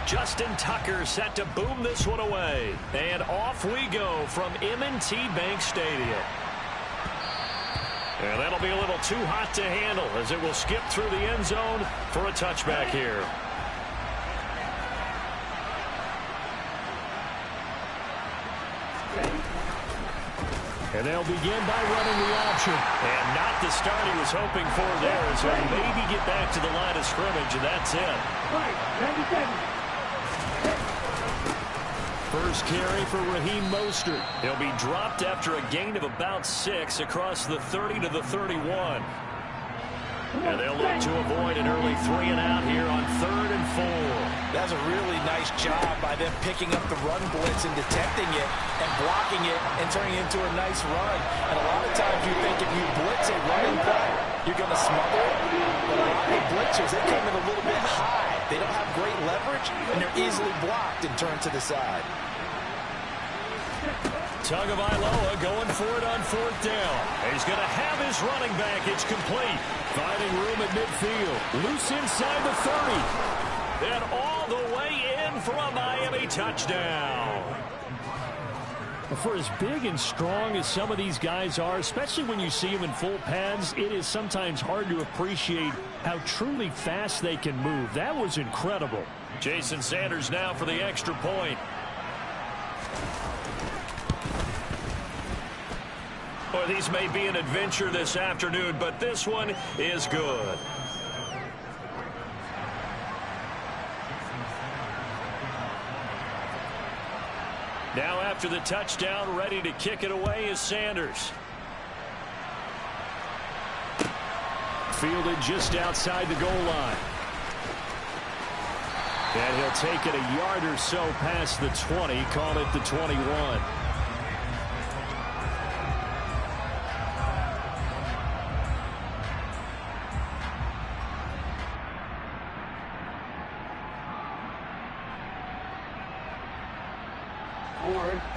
Justin Tucker set to boom this one away. And off we go from M&T Bank Stadium. And that'll be a little too hot to handle as it will skip through the end zone for a touchback here. And they'll begin by running the option. And not the start he was hoping for there, as he'll maybe get back to the line of scrimmage, and that's it. First carry for Raheem Mostert. He'll be dropped after a gain of about 6 across the 30 to the 31. And they'll look to avoid an early 3-and-out here on 3rd and 4. That's a really nice job by them picking up the run blitz and detecting it and blocking it and turning it into a nice run. And a lot of times you think if you blitz a running play, you're going to smother it. But a lot of blitzers, they come in a little bit high. They don't have great leverage, and they're easily blocked and turned to the side. Tagovailoa going for it on 4th down. He's going to have his running back. It's complete. Finding room at midfield. Loose inside the 30. And all the way in for a Miami touchdown. For as big and strong as some of these guys are, especially when you see them in full pads, it is sometimes hard to appreciate how truly fast they can move. That was incredible. Jason Sanders now for the extra point. Well, these may be an adventure this afternoon, but this one is good. Now after the touchdown, ready to kick it away is Sanders. Fielded just outside the goal line. And he'll take it a yard or so past the 20, call it the 21.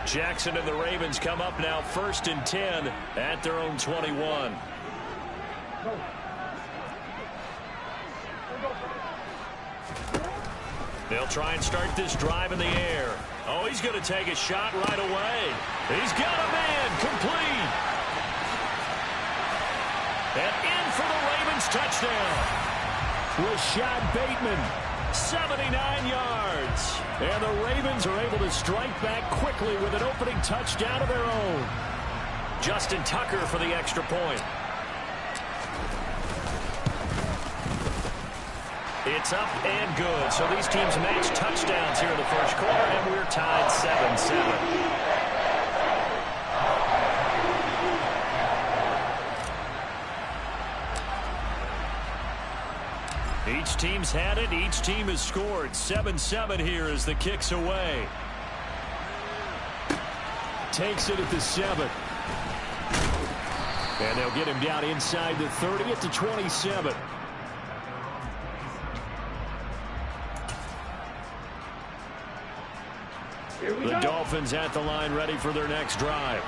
Jackson and the Ravens come up now 1st and 10 at their own 21. They'll try and start this drive in the air. Oh, he's going to take a shot right away. He's got a man complete. And in for the Ravens touchdown. Rashad Bateman. 79 yards. And the Ravens are able to strike back quickly with an opening touchdown of their own. Justin Tucker for the extra point. It's up and good. So these teams match touchdowns here in the first quarter, and we're tied 7-7. Each team's had it. Each team has scored. 7-7 here as the kick's away. Takes it at the 7. And they'll get him down inside the 30 at the 27. The Dolphins at the line ready for their next drive.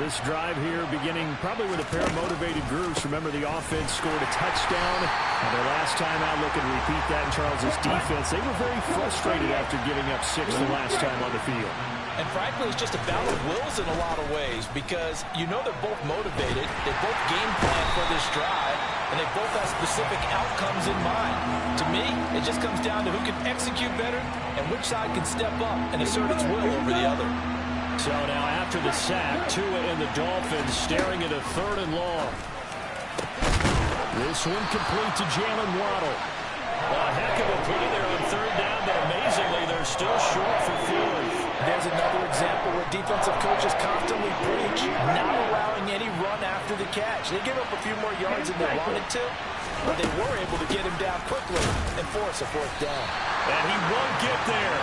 This drive here beginning probably with a pair of motivated groups. Remember, the offense scored a touchdown. And their last time out, looking to repeat that in Charles' defense. They were very frustrated after giving up 6 the last time on the field. And frankly, it's just a battle of wills in a lot of ways because you know they're both motivated. They both game plan for this drive. And they both have specific outcomes in mind. To me, it just comes down to who can execute better and which side can step up and assert its will over the other. So now after the sack, Tua and the Dolphins staring at a 3rd and long. This one complete to Jalen Waddle. A heck of a play there on 3rd down, but amazingly they're still short for 4th. There's another example where defensive coaches constantly preach not allowing any run after the catch. They give up a few more yards than they wanted to, but they were able to get him down quickly and force a 4th down. And he won't get there.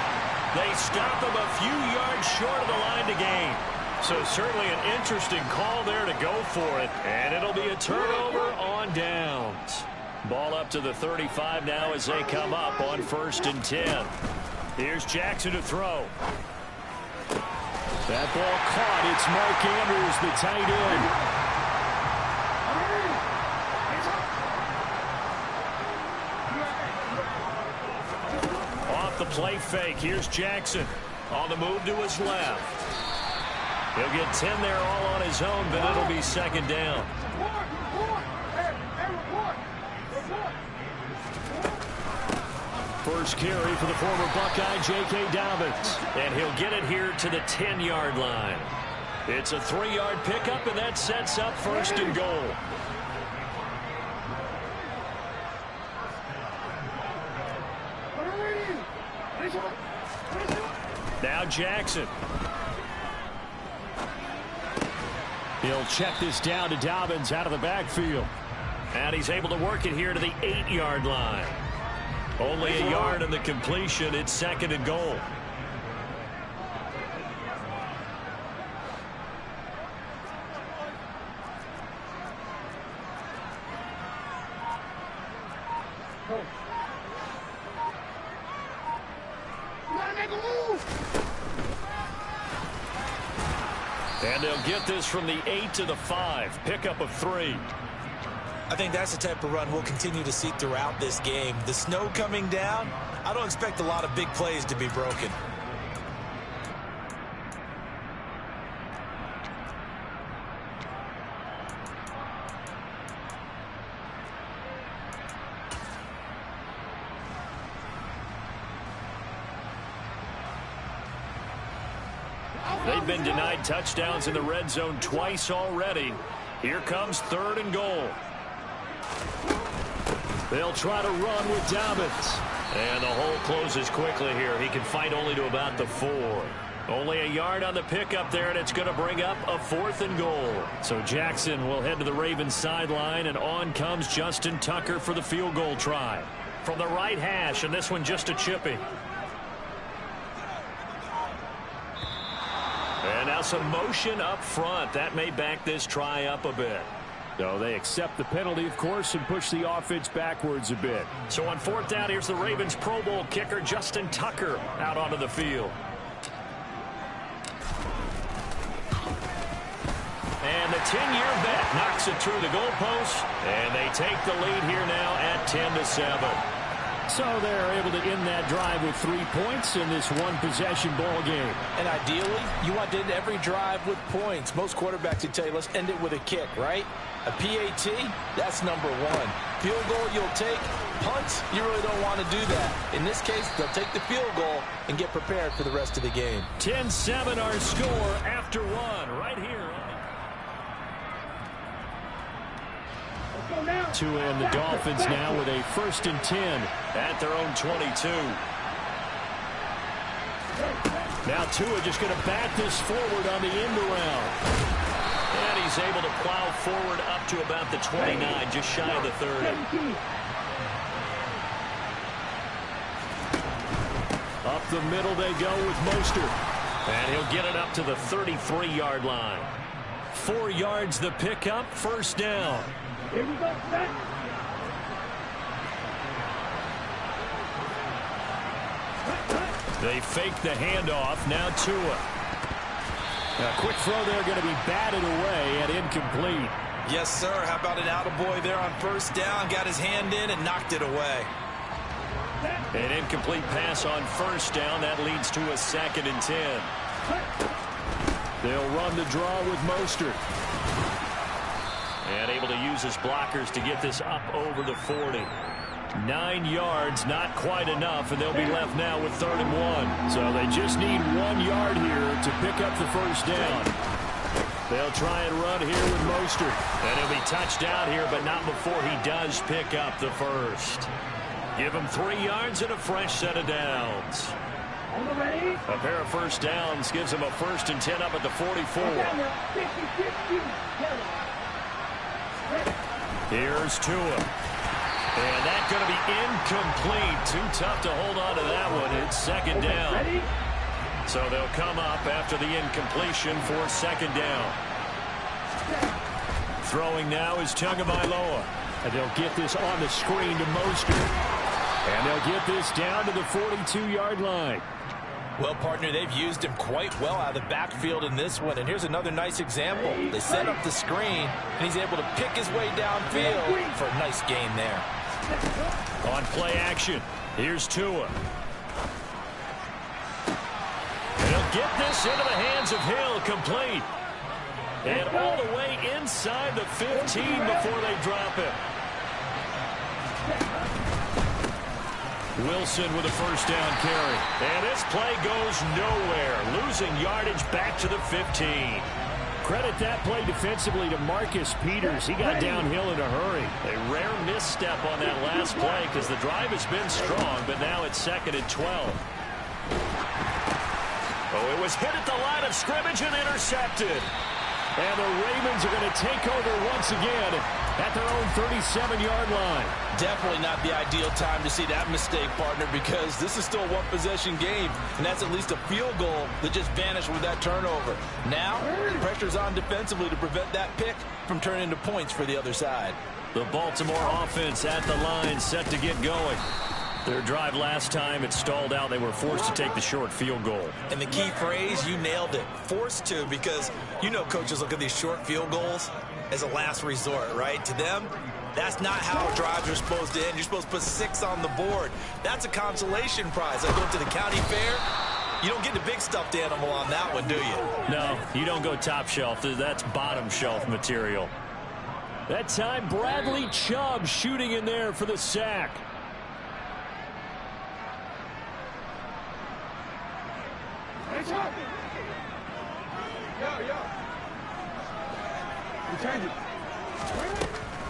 They stop him a few yards short of the line to gain. So certainly an interesting call there to go for it. And it'll be a turnover on downs. Ball up to the 35 now as they come up on 1st and 10. Here's Jackson to throw. That ball caught. It's Mark Andrews, the tight end. play fake. Here's Jackson on the move to his left. He'll get 10 there all on his own, but it'll be second down. First carry for the former Buckeye, J.K. Dobbins. And he'll get it here to the 10-yard line. It's a 3-yard pickup, and that sets up first and goal. Now Jackson. He'll check this down to Dobbins out of the backfield. And he's able to work it here to the 8-yard line. Only a yard on the completion. It's second and goal. And they'll get this from the 8 to the 5. Pickup of 3. I think that's the type of run we'll continue to see throughout this game. The snow coming down, I don't expect a lot of big plays to be broken. They've been denied touchdowns in the red zone twice already. Here comes third and goal. They'll try to run with Dobbins. And the hole closes quickly here. He can fight only to about the 4. Only a yard on the pickup there, and it's going to bring up a 4th and goal. So Jackson will head to the Ravens sideline, and on comes Justin Tucker for the field goal try. From the right hash, and this one just a chipping. And now some motion up front. That may back this try up a bit. So they accept the penalty, of course, and push the offense backwards a bit. So on 4th down, here's the Ravens Pro Bowl kicker, Justin Tucker, out onto the field. And the 10-year vet knocks it through the goalpost, and they take the lead here now at 10-7. So they're able to end that drive with 3 points in this one-possession ball game. And ideally, you want to end every drive with points. Most quarterbacks would tell you, let's end it with a kick, right? A PAT, that's number 1. Field goal you'll take. Punts, you really don't want to do that. In this case, they'll take the field goal and get prepared for the rest of the game. 10-7 our score after 1 right here. To end the Dolphins now with a 1st and 10 at their own 22. Now Tua just going to back this forward on the end around. And he's able to plow forward up to about the 29, just shy of the 30. Up the middle they go with Mostert. And he'll get it up to the 33-yard line. 4 yards the pickup, first down. Here we go, set. They fake the handoff. Now Tua. A quick throw there going to be batted away and incomplete. Yes, sir. How about an attaboy there on first down? Got his hand in and knocked it away. An incomplete pass on first down. That leads to a 2nd and 10. They'll run the draw with Mostert. And able to use his blockers to get this up over the 40. 9 yards, not quite enough, and they'll be left now with 3rd and 1. So they just need 1 yard here to pick up the first down. They'll try and run here with Mostert. And he'll be touched out here, but not before he does pick up the first. Give him 3 yards and a fresh set of downs. A pair of first downs gives him a 1st and 10 up at the 44. Here's Tua. And that's going to be incomplete. Too tough to hold on to that one. It's 2nd down. So they'll come up after the incompletion for 2nd down. Throwing now is Tagovailoa. And they'll get this on the screen to Mostert. And they'll get this down to the 42-yard line. Well, partner, they've used him quite well out of the backfield in this one. And here's another nice example. They set up the screen, and he's able to pick his way downfield for a nice gain there. On play action, here's Tua. get this into the hands of Hill, complete. And all the way inside the 15 before they drop it. Wilson with a first down carry. And this play goes nowhere. Losing yardage back to the 15. Credit that play defensively to Marcus Peters. He got downhill in a hurry. A rare misstep on that last play because the drive has been strong, but now it's 2nd and 12. Oh, it was hit at the line of scrimmage and intercepted. And the Ravens are going to take over once again at their own 37-yard line. Definitely not the ideal time to see that mistake, partner, because this is still a one-possession game, and that's at least a field goal that just vanished with that turnover. Now, pressure's on defensively to prevent that pick from turning into points for the other side. The Baltimore offense at the line, set to get going. Their drive last time, it stalled out. They were forced to take the short field goal. And the key phrase, you nailed it, forced to, because you know coaches look at these short field goals as a last resort, right? To them, that's not how drives are supposed to end. You're supposed to put 6 on the board. That's a consolation prize. Like going to the county fair, you don't get the big stuffed animal on that one, do you? No, you don't go top shelf. That's bottom shelf material. That time, Bradley Chubb shooting in there for the sack.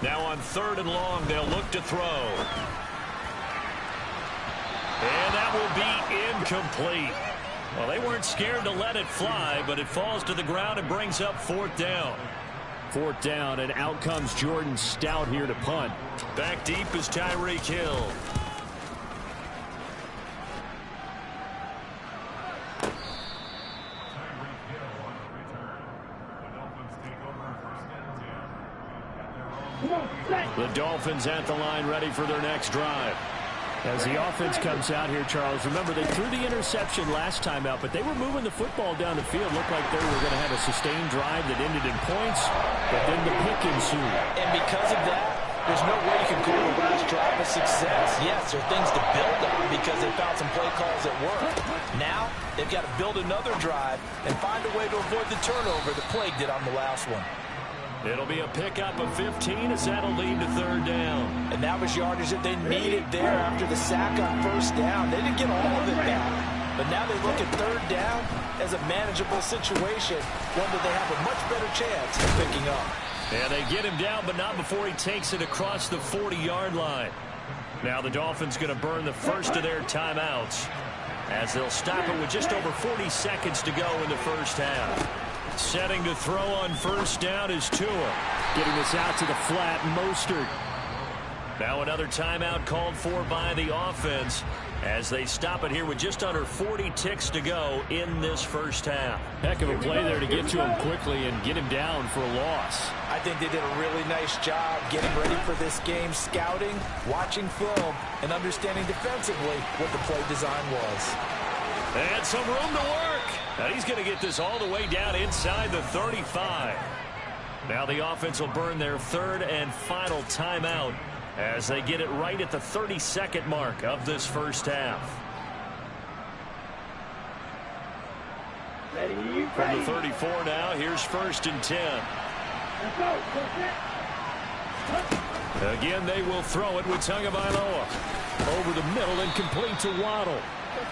Now on 3rd and long, they'll look to throw. And that will be incomplete. Well, they weren't scared to let it fly, but it falls to the ground and brings up 4th down. 4th down, and out comes Jordan Stout here to punt. Back deep is Tyreek Hill. The Dolphins at the line, ready for their next drive. As the offense comes out here, Charles, remember they threw the interception last time out, but they were moving the football down the field. Looked like they were going to have a sustained drive that ended in points, but then the pick ensued. And because of that, there's no way you can call the last drive a success. Yes, there are things to build on because they found some play calls that work. Now, they've got to build another drive and find a way to avoid the turnover that Plague did on the last one. It'll be a pickup of 15 as that'll lead to 3rd down. And that was yardage that they needed there after the sack on 1st down. They didn't get all of it back, but now they look at 3rd down as a manageable situation, one that they have a much better chance of picking up. And they get him down, but not before he takes it across the 40-yard line. Now the Dolphins going to burn the first of their timeouts as they'll stop it with just over 40 seconds to go in the first half. Setting to throw on 1st down is Tua. Getting this out to the flat, Mostert. Now another timeout called for by the offense as they stop it here with just under 40 ticks to go in this first half. Heck of a play there to get to him quickly and get him down for a loss. I think they did a really nice job getting ready for this game, scouting, watching film, and understanding defensively what the play design was. And some room to work. Now he's going to get this all the way down inside the 35. Now the offense will burn their 3rd and final timeout as they get it right at the 32nd mark of this first half. From the 34 now, here's 1st and 10. Again, they will throw it with Tagovailoa. Over the middle and complete to Waddle.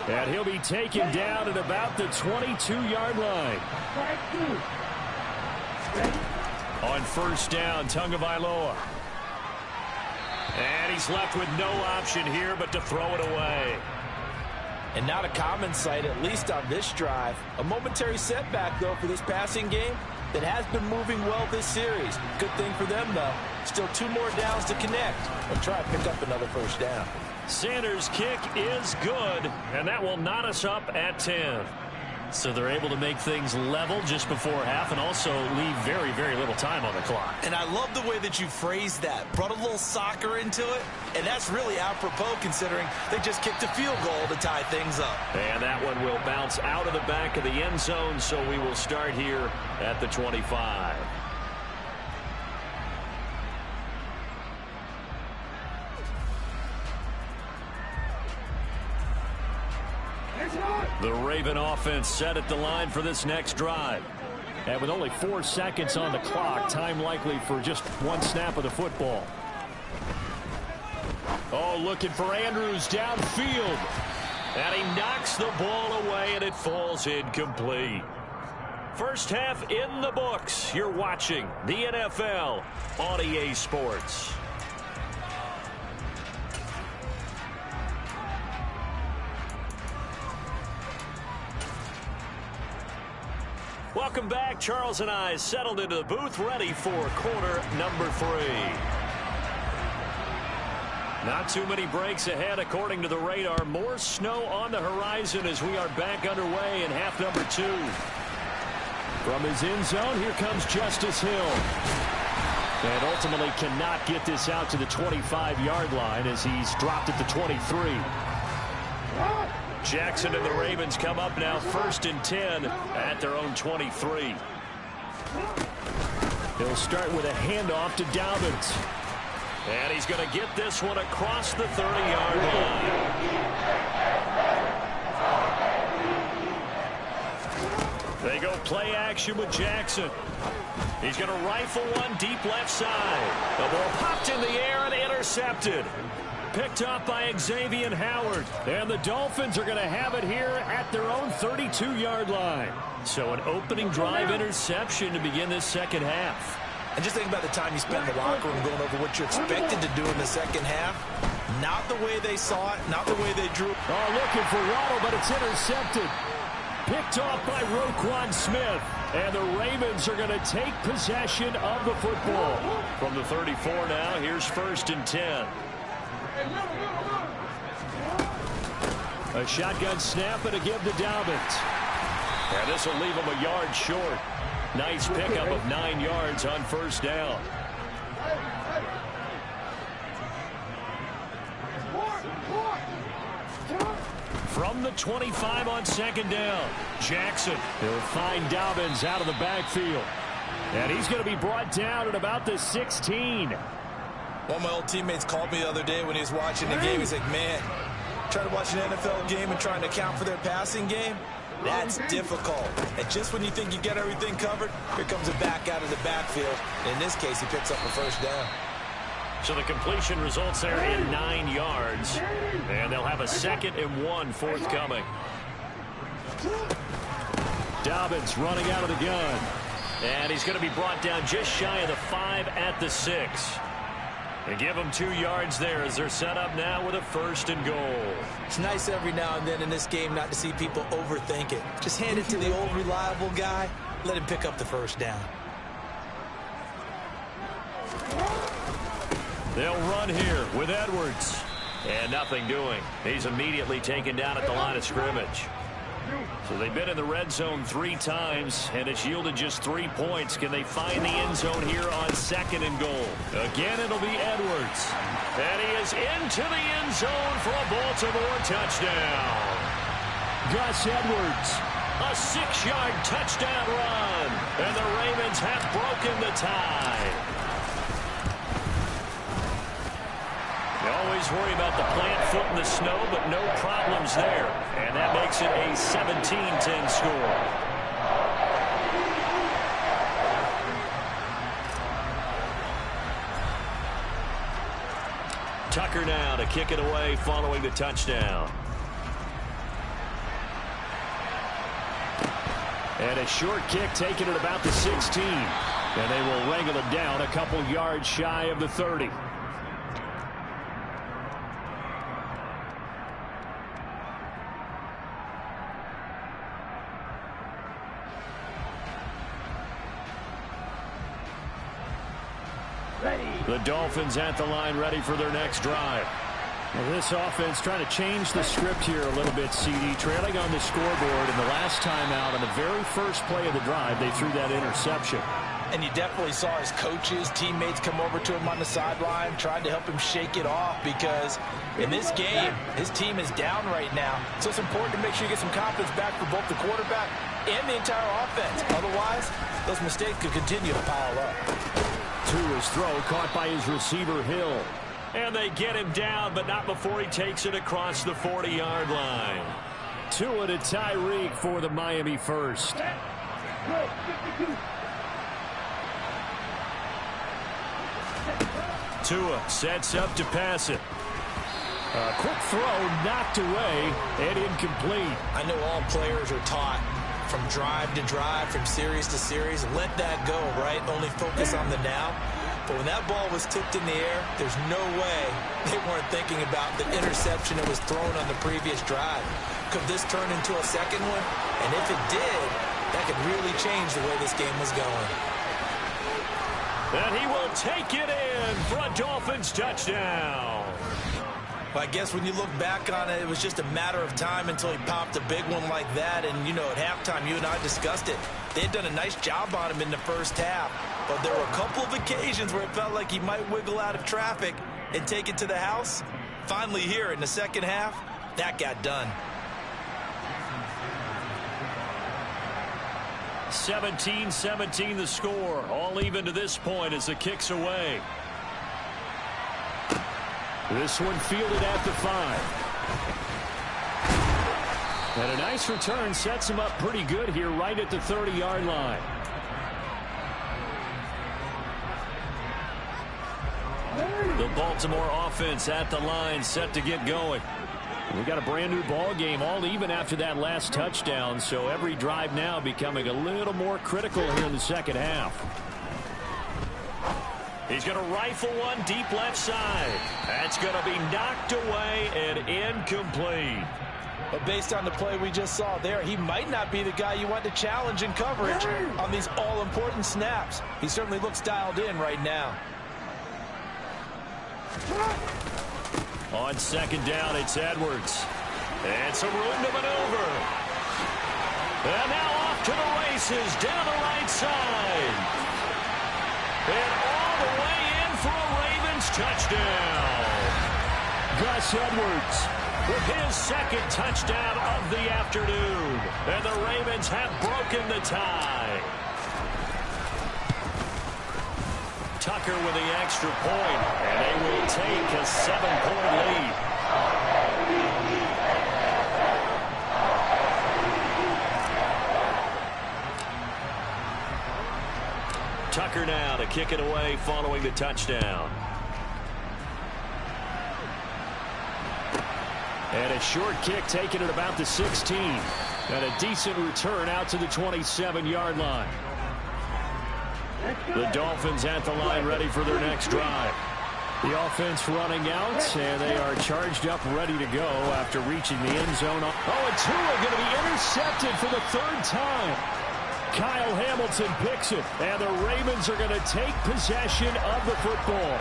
And he'll be taken down at about the 22-yard line. On 1st down, Tagovailoa. And he's left with no option here but to throw it away. And not a common sight, at least on this drive. A momentary setback, though, for this passing game that has been moving well this series. Good thing for them, though. Still 2 more downs to connect and try to pick up another 1st down. Sanders' kick is good, and that will knot us up at 10. So they're able to make things level just before half and also leave very, very little time on the clock. And I love the way that you phrased that. Brought a little soccer into it, and that's really apropos considering they just kicked a field goal to tie things up. And that one will bounce out of the back of the end zone, so we will start here at the 25. The Raven offense set at the line for this next drive. And with only 4 seconds on the clock, time likely for just one snap of the football. Oh, looking for Andrews downfield. And he knocks the ball away, and it falls incomplete. First half in the books. You're watching the NFL on EA Sports. Welcome back. Charles and I settled into the booth, ready for quarter number 3. Not too many breaks ahead, according to the radar. More snow on the horizon as we are back underway in half number 2. From his end zone, here comes Justice Hill. And ultimately cannot get this out to the 25-yard line as he's dropped at the 23. Jackson and the Ravens come up now 1st and 10 at their own 23. He'll start with a handoff to Dobbins. And he's going to get this one across the 30-yard line. They go play action with Jackson. He's going to rifle one deep left side. The ball popped in the air and intercepted. Picked up by Xavier Howard. And the Dolphins are going to have it here at their own 32-yard line. So an opening drive interception to begin this second half. And just think about the time you spent in the locker room going over what you're expected to do in the second half. Not the way they saw it, not the way they drew. Oh, looking for Waddle, but it's intercepted. Picked off by Roquan Smith. And the Ravens are going to take possession of the football. From the 34 now, here's 1st and 10. A shotgun snap and a give to Dobbins. And this will leave him a yard short. Nice pickup of 9 yards on 1st down. From the 25 on 2nd down, Jackson. He'll find Dobbins out of the backfield. And he's going to be brought down at about the 16. One of my old teammates called me the other day when he was watching the game. He's like, man, trying to watch an NFL game and trying to account for their passing game, that's difficult. And just when you think you get everything covered, here comes a back out of the backfield. In this case, he picks up a 1st down. So the completion results there in 9 yards. And they'll have a 2nd and 1 forthcoming. Dobbins running out of the gun. And he's going to be brought down just shy of the 5 at the 6. They give them 2 yards there as they're set up now with a 1st and goal. It's nice every now and then in this game not to see people overthink it. Just hand it to the old reliable guy. Let him pick up the 1st down. They'll run here with Edwards. And nothing doing. He's immediately taken down at the line of scrimmage. So they've been in the red zone 3 times, and it's yielded just 3 points. Can they find the end zone here on 2nd and goal? Again, it'll be Edwards. And he is into the end zone for a Baltimore touchdown. Gus Edwards, a 6-yard touchdown run. And the Ravens have broken the tie. You always worry about the plant foot in the snow, but no problems there. And that makes it a 17-10 score. Tucker now to kick it away following the touchdown. And a short kick taken at about the 16. And they will wrangle it down a couple yards shy of the 30. The Dolphins at the line ready for their next drive. Well, this offense trying to change the script here a little bit, CD. Trailing on the scoreboard, and the last time out on the very first play of the drive, they threw that interception. And you definitely saw his coaches, teammates come over to him on the sideline, tried to help him shake it off because in this game, his team is down right now. So it's important to make sure you get some confidence back for both the quarterback and the entire offense. Otherwise, those mistakes could continue to pile up. To his throw, caught by his receiver, Hill. And they get him down, but not before he takes it across the 40-yard line. Tua to Tyreek for the Miami first. Tua sets up to pass it. A quick throw knocked away and incomplete. I know all players are taught from drive to drive, from series to series. Let that go, right? Only focus on the now. But when that ball was tipped in the air, there's no way they weren't thinking about the interception that was thrown on the previous drive. Could this turn into a second one? And if it did, that could really change the way this game was going. And he will take it in for a Dolphins touchdown. Well, I guess when you look back on it, it was just a matter of time until he popped a big one like that. And, you know, at halftime, you and I discussed it. They had done a nice job on him in the first half. But there were a couple of occasions where it felt like he might wiggle out of traffic and take it to the house. Finally here in the second half, that got done. 17-17 the score. All even to this point as the kick's away. This one fielded at the 5. And a nice return sets him up pretty good here right at the 30-yard line. The Baltimore offense at the line set to get going. We got a brand new ball game, all even after that last touchdown, so every drive now becoming a little more critical here in the second half. He's going to rifle one deep left side. That's going to be knocked away and incomplete. But based on the play we just saw there, he might not be the guy you want to challenge in coverage on these all-important snaps. He certainly looks dialed in right now. On second down, it's Edwards. And some room to maneuver. And now off to the races down the right side. And all the way in for a Ravens touchdown. Gus Edwards with his second touchdown of the afternoon. And the Ravens have broken the tie. Tucker with the extra point, and they will take a 7-point lead. Tucker now to kick it away following the touchdown. And a short kick taken at about the 16. And a decent return out to the 27-yard line. The Dolphins at the line ready for their next drive. The offense running out, and they are charged up ready to go after reaching the end zone. Oh, and Tua going to be intercepted for the third time. Kyle Hamilton picks it, and the Ravens are going to take possession of the football.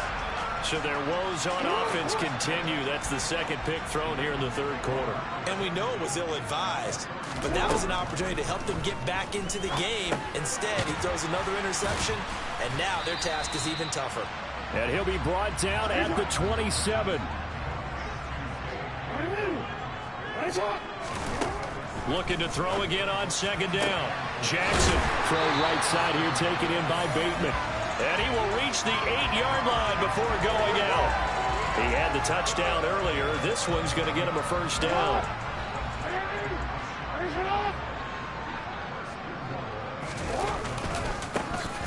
So their woes on offense continue. That's the second pick thrown here in the third quarter. And we know it was ill-advised, but that was an opportunity to help them get back into the game. Instead, he throws another interception, and now their task is even tougher. And he'll be brought down at the 27. Looking to throw again on second down. Jackson, throw right side here, taken in by Bateman. And he will reach the 8-yard line before going out. He had the touchdown earlier. This one's going to get him a first down.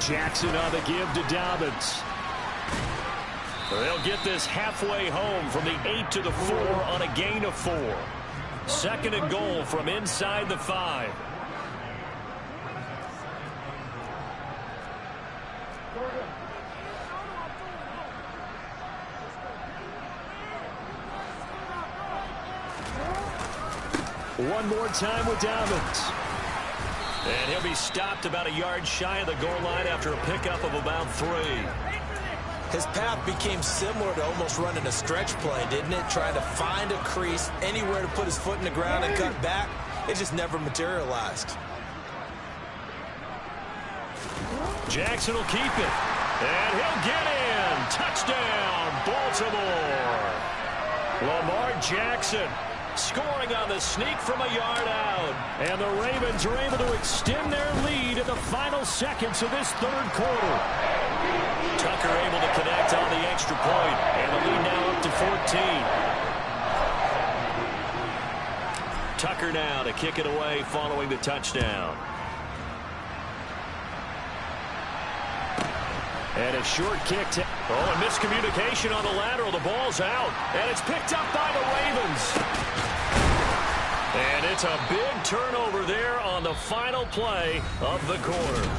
Jackson on the give to Dobbins. They'll get this halfway home from the 8 to the 4 on a gain of 4. Second and goal from inside the 5. One more time with Dobbins. And he'll be stopped about a yard shy of the goal line after a pickup of about 3. His path became similar to almost running a stretch play, didn't it? Trying to find a crease, anywhere to put his foot in the ground and cut back. It just never materialized. Jackson will keep it. And he'll get in. Touchdown, Baltimore. Lamar Jackson scoring on the sneak from a yard out. And the Ravens are able to extend their lead in the final seconds of this third quarter. Tucker able to connect on the extra point, and the lead now up to 14. Tucker now to kick it away following the touchdown. And a short kick to... Oh, a miscommunication on the lateral. The ball's out. And it's picked up by the Ravens. And it's a big turnover there on the final play of the quarter.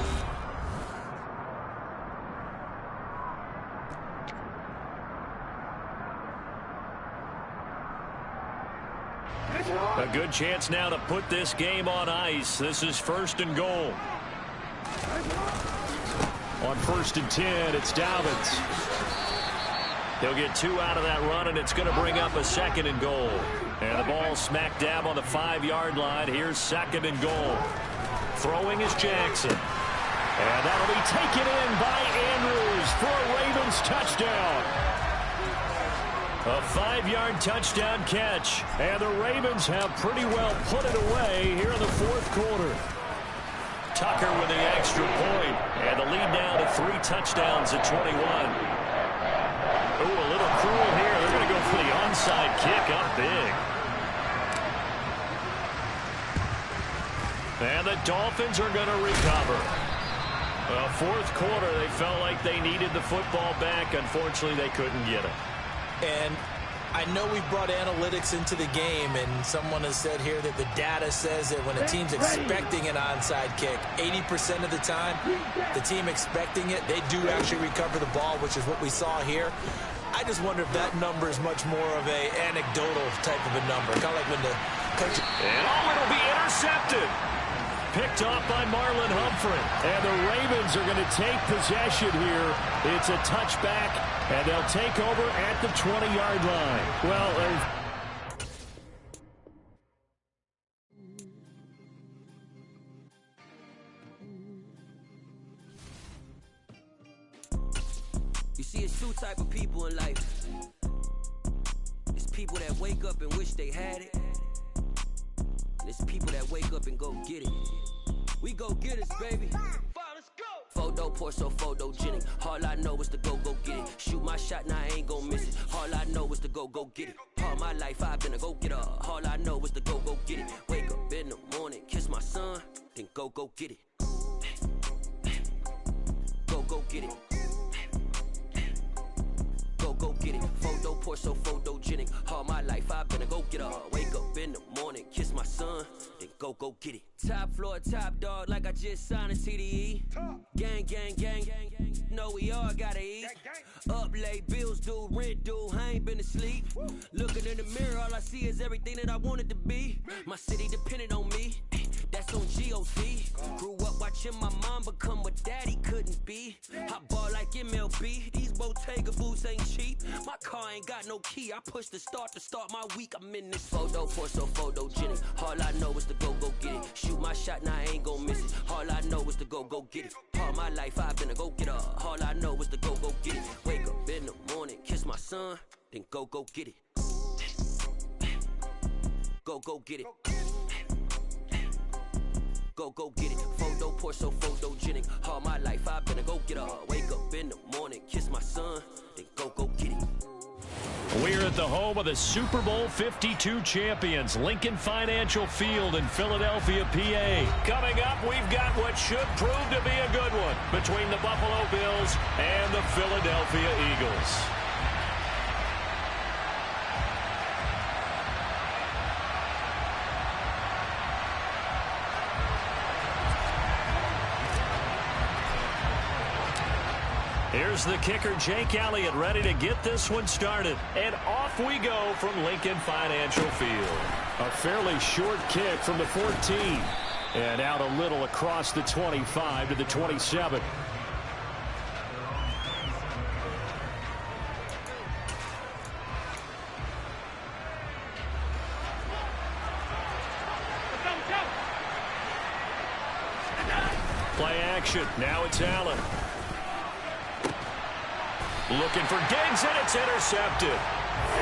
A good chance now to put this game on ice. This is 1st and goal. On 1st and 10, it's Dobbins. He'll get 2 out of that run, and it's going to bring up a 2nd and goal. And the ball smack dab on the 5-yard line. Here's 2nd and goal. Throwing is Jackson. And that'll be taken in by Andrews for a Ravens touchdown. A 5-yard touchdown catch. And the Ravens have pretty well put it away here in the 4th quarter. Tucker with the extra point, and the lead now to 3 touchdowns at 21. Ooh, a little cruel here. They're going to go for the onside kick up big. And the Dolphins are going to recover. 4th quarter, they felt like they needed the football back. Unfortunately, they couldn't get it. And I know we've brought analytics into the game, and someone has said here that the data says that when a team's expecting an onside kick, 80% of the time, the team expecting it, they do actually recover the ball, which is what we saw here. I just wonder if that number is much more of a anecdotal type of a number, kind of like when the coach... And it'll be intercepted. Picked off by Marlon Humphrey. And the Ravens are going to take possession here. It's a touchback, and they'll take over at the 20-yard line. Well, you see, it's 2 type of people in life. It's people that wake up and wish they had it. And it's people that wake up and go get it. We go get it, baby. Let's go. Photo pour so photogenic. All I know is to go get it. Shoot my shot, now I ain't gon' miss it. All I know is to go get it. All my life I've been a go getter. All I know is to go get it. Wake up in the morning, kiss my son, then go get it. Go get it. Go get it. Photo pour so photogenic. All my life I've been a go getter. Wake up in the morning, kiss my son, then go get it. Top floor, top dog, like I just signed a CDE. Gang, gang, gang, gang, gang. Know we all gotta eat. Up late, bills due, rent due, I ain't been asleep. Looking in the mirror, all I see is everything that I wanted to be. My city depended on me. That's on GOC. Grew up watching my mom become what daddy couldn't be. I ball like MLB. These Bottega boots ain't cheap. My car ain't got no key. I push the start to start my week. I'm in this photo for so photogenic. All I know is to go get it. Shoot my shot, now I ain't gon' miss it. All I know is to go get it. All my life I've been a go getter. All I know is to go get it. Wake up in the morning, kiss my son, then go get it. Go get it. Go get it. Photo pour so photogenic. All my life I've been a go getter. Wake up in the morning, kiss my son, then go get it. We're at the home of the Super Bowl 52 champions, Lincoln Financial Field in Philadelphia, PA. Coming up, we've got what should prove to be a good one between the Buffalo Bills and the Philadelphia Eagles. Here's the kicker, Jake Elliott, ready to get this one started. And off we go from Lincoln Financial Field. A fairly short kick from the 14. And out a little across the 25 to the 27. Play action. Now it's Allen. Looking for Diggs, and it's intercepted.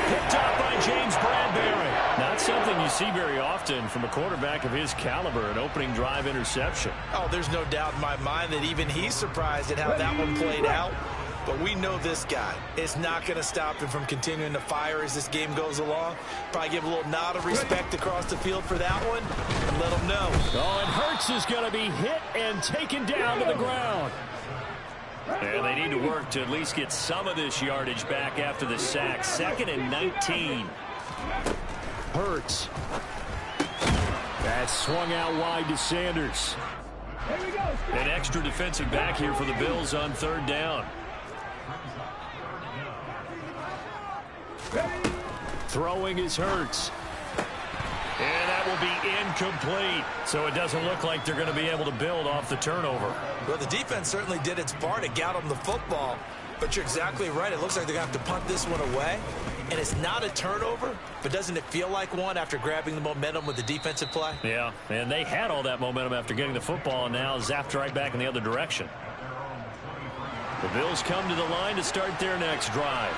Picked up by James Bradbury. Not something you see very often from a quarterback of his caliber, an opening drive interception. Oh, there's no doubt in my mind that even he's surprised at how that one played out. but we know this guy is not going to stop him from continuing to fire as this game goes along. Probably give a little nod of respect across the field for that one and let him know. Oh, and Hurts is going to be hit and taken down to the ground. And they need to work to at least get some of this yardage back after the sack. 2nd and 19. Hurts. That's swung out wide to Sanders. An extra defensive back here for the Bills on 3rd down. Throwing is Hurts. And that will be incomplete. So it doesn't look like they're going to be able to build off the turnover. Well, the defense certainly did its part to get them the football. But you're exactly right. It looks like they're going to have to punt this one away. And it's not a turnover, but doesn't it feel like one after grabbing the momentum with the defensive play? Yeah, and they had all that momentum after getting the football, and now zapped right back in the other direction. The Bills come to the line to start their next drive.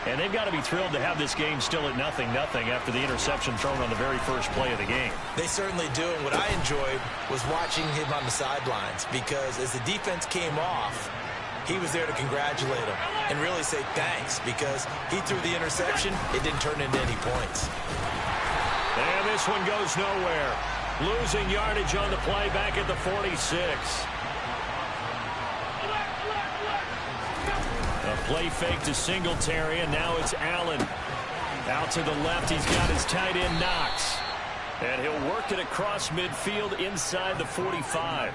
And they've got to be thrilled to have this game still at 0-0 after the interception thrown on the very first play of the game. They certainly do, and what I enjoyed was watching him on the sidelines, because as the defense came off, he was there to congratulate him and really say thanks, because he threw the interception. It didn't turn into any points. And this one goes nowhere. Losing yardage on the play back at the 46. A play fake to Singletary, and now it's Allen. Out to the left, he's got his tight end Knox. And he'll work it across midfield inside the 45.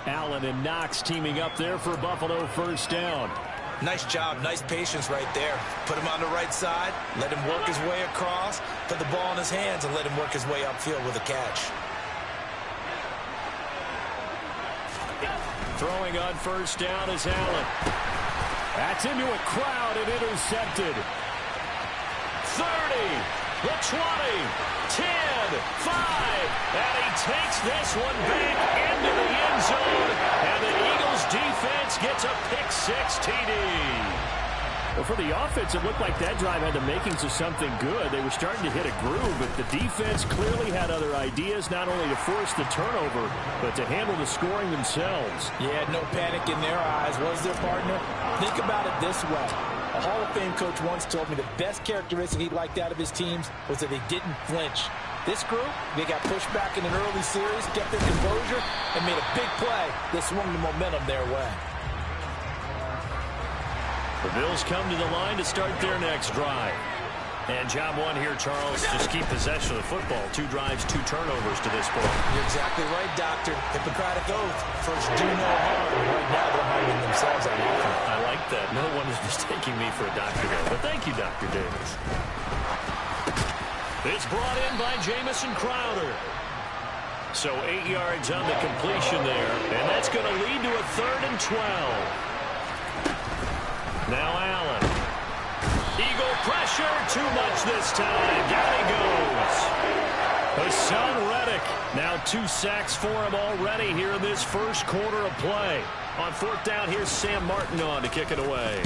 Allen and Knox teaming up there for Buffalo 1st down. Nice job, nice patience right there. Put him on the right side, let him work his way across, put the ball in his hands, and let him work his way upfield with a catch. Throwing on 1st down is Allen. That's into a crowd and intercepted. 30, the 20, 10, 5, and he takes this one back into the end zone, and the Eagles defense gets a pick-6 TD. Well, for the offense, it looked like that drive had the makings of something good. They were starting to hit a groove, but the defense clearly had other ideas, not only to force the turnover, but to handle the scoring themselves. Yeah, no panic in their eyes, was their partner? Think about it this way. A Hall of Fame coach once told me the best characteristic he liked out of his teams was that they didn't flinch. This group, they got pushed back in an early series, kept their composure, and made a big play that swung the momentum their way. The Bills come to the line to start their next drive. And job one here, Charles, just keep possession of the football. 2 drives, 2 turnovers to this point. You're exactly right, Doctor. Hippocratic oath. First, do no harm. Right now, they're harming themselves on offense. I like that. No one is mistaking me for a doctor there. But thank you, Dr. Davis. It's brought in by Jamison Crowder. So 8 yards on the completion there. And that's going to lead to a 3rd and 12. Now Allen. Eagle pressure, too much this time. Down he goes. Hassan Reddick. Now 2 sacks for him already here in this first quarter of play. On 4th down, here's Sam Martin on to kick it away.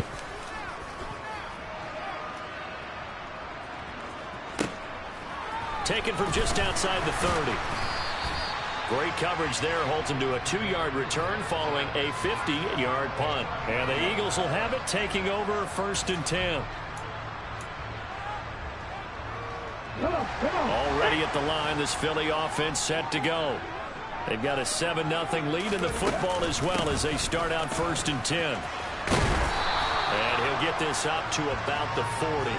Taken from just outside the 30. Great coverage there. Holds him to a 2-yard return following a 50-yard punt. And the Eagles will have it, taking over 1st and 10. Already at the line, this Philly offense set to go. They've got a 7-0 lead in the football as well as they start out 1st and 10. And he'll get this up to about the 40.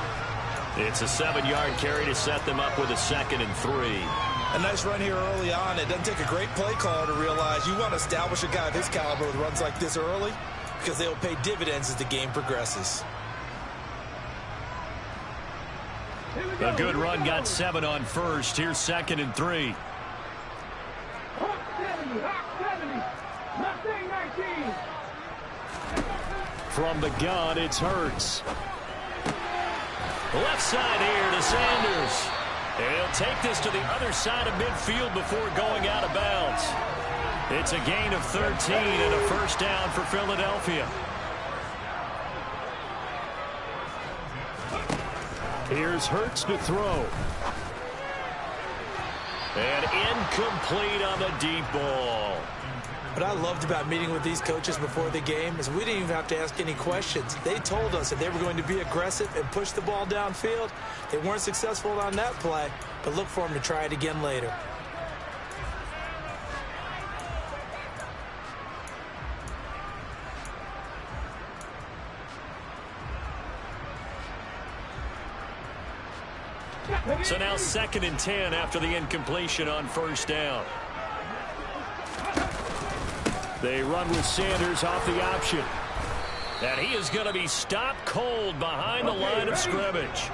It's a 7-yard carry to set them up with a 2nd and 3. A nice run here early on. It doesn't take a great play caller to realize you want to establish a guy of his caliber with runs like this early, because they will pay dividends as the game progresses. A good run, got 7 on 1st. Here's 2nd and 3. From the gun, it's Hurts. Left side here to Sanders. And he'll take this to the other side of midfield before going out of bounds. It's a gain of 13 and a 1st down for Philadelphia. Here's Hurts to throw. And incomplete on the deep ball. What I loved about meeting with these coaches before the game is we didn't even have to ask any questions. They told us that they were going to be aggressive and push the ball downfield. They weren't successful on that play, but look for them to try it again later. So now 2nd and 10 after the incompletion on 1st down. They run with Sanders off the option. And he is going to be stopped cold behind the line of scrimmage.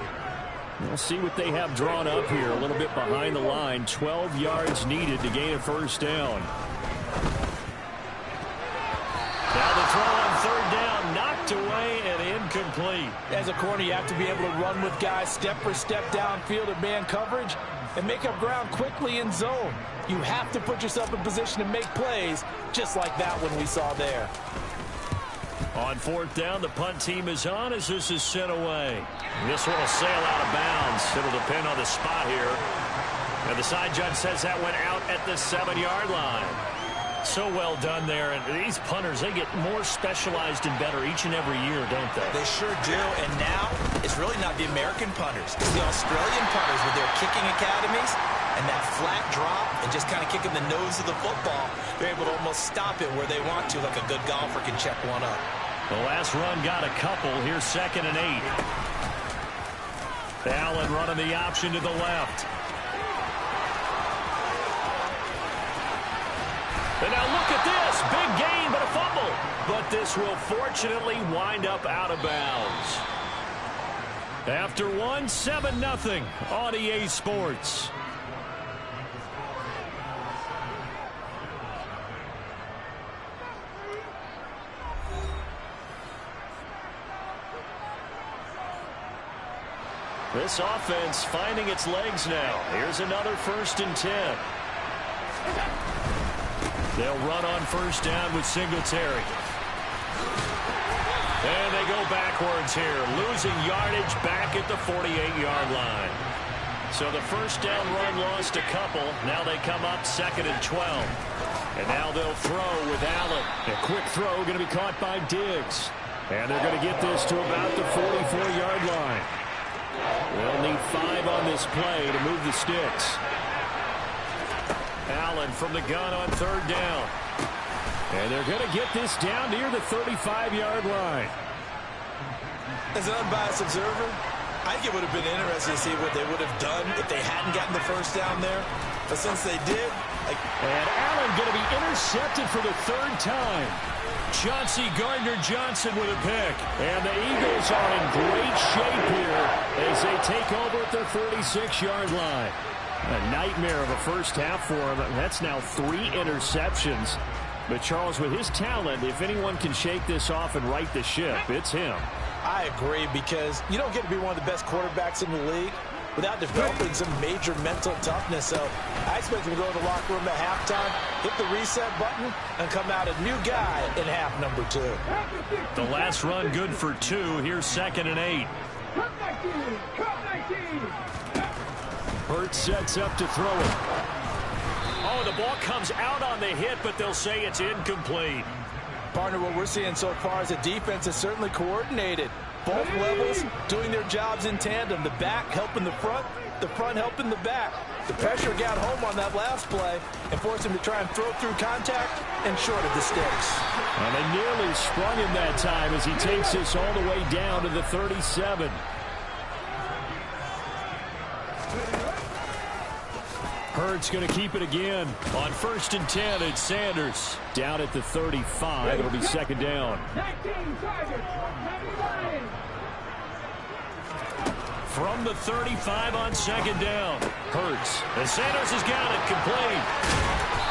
We'll see what they have drawn up here. A little bit behind the line. 12 yards needed to gain a 1st down. Now the throw on 3rd down, knocked away and incomplete. As a corner, you have to be able to run with guys step for step downfield in man coverage and make up ground quickly in zone. You have to put yourself in position to make plays, just like that one we saw there. On 4th down, the punt team is on as this is sent away. This one will sail out of bounds. It'll depend on the spot here. And the side judge says that went out at the 7-yard line. So well done there. And these punters, they get more specialized and better each and every year, don't they? They sure do. And now it's really not the American punters. It's the Australian punters with their kicking academies and that flat drop and just kind of kicking the nose of the football. They're able to almost stop it where they want to, like a good golfer can check one up. The last run got a couple. Here's 2nd and 8. Allen running the option to the left. And now look at this. Big gain, but a fumble. But this will fortunately wind up out of bounds. After one, 7-0 on EA Sports. This offense finding its legs now. Here's another 1st and 10. They'll run on 1st down with Singletary. And they go backwards here, losing yardage back at the 48-yard line. So the 1st down run lost a couple. Now they come up 2nd and 12. And now they'll throw with Allen. A quick throw going to be caught by Diggs. And they're going to get this to about the 44-yard line. They'll need 5 on this play to move the sticks. Allen from the gun on 3rd down. And they're going to get this down near the 35-yard line. As an unbiased observer, I think it would have been interesting to see what they would have done if they hadn't gotten the 1st down there. But since they did... And Allen going to be intercepted for the 3rd time. Chauncey Gardner-Johnson with a pick. And the Eagles are in great shape here as they take over at their 36-yard line. A nightmare of a first half for him. That's now 3 interceptions. But Charles, with his talent, if anyone can shake this off and right the ship, it's him. I agree, because you don't get to be one of the best quarterbacks in the league without developing some major mental toughness. So I expect him to go to the locker room at halftime, hit the reset button, and come out a new guy in half number 2. The last run good for 2. Here's 2nd and 8. Hurts sets up to throw it. Oh, the ball comes out on the hit, but they'll say it's incomplete. Partner, what we're seeing so far is the defense is certainly coordinated. Both levels doing their jobs in tandem. The back helping the front helping the back. The pressure got home on that last play and forced him to try and throw through contact and short of the sticks. And they nearly sprung him that time as he takes this all the way down to the 37. Hurts going to keep it again. On 1st and 10, it's Sanders. Down at the 35. It'll be 2nd down. From the 35 on 2nd down. Hurts. And Sanders has got it complete.